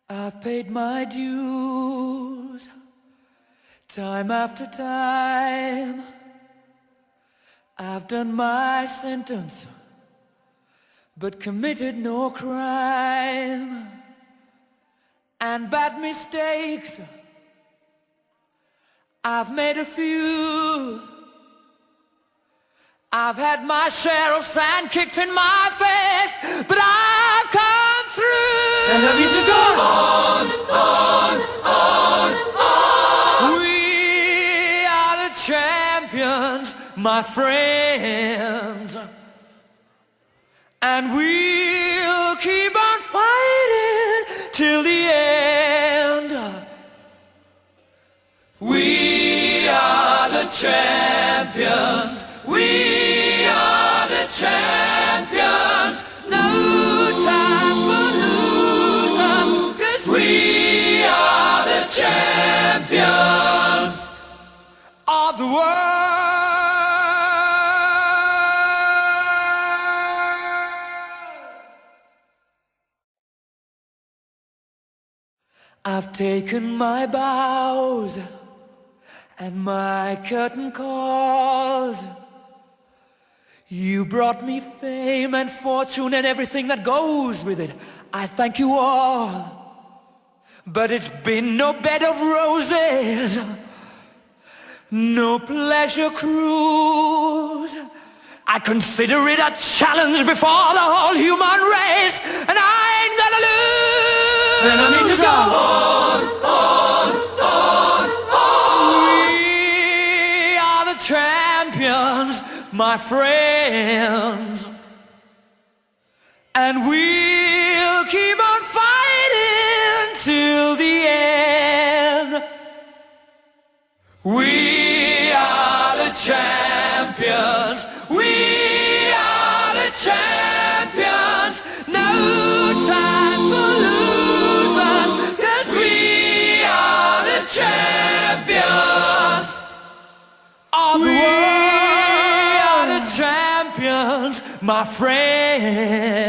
I've paid my dues, time after time. I've done my sentence, but committed no crime. And bad mistakes, I've made a few. I've had my share of sand kicked in my face, but I've come through. And I need to go on, on. We are the champions, my friends, and we'll keep on fighting till the end. We are the champions. We are the champions. No time for losers, 'cause we are the champions of the world. I've taken my bows and my curtain calls. You brought me fame and fortune and everything that goes with it. I thank you all. But it's been no bed of roses, no pleasure cruise. I consider it a challenge before the whole human race, and I ain't gonna lose. And I need to go on, on. We are the champions, my friends, and we'll keep on fighting till the end. We are the champions. We are the champions. No time for losers, 'cause we are the champions of the world. Champions, my friend.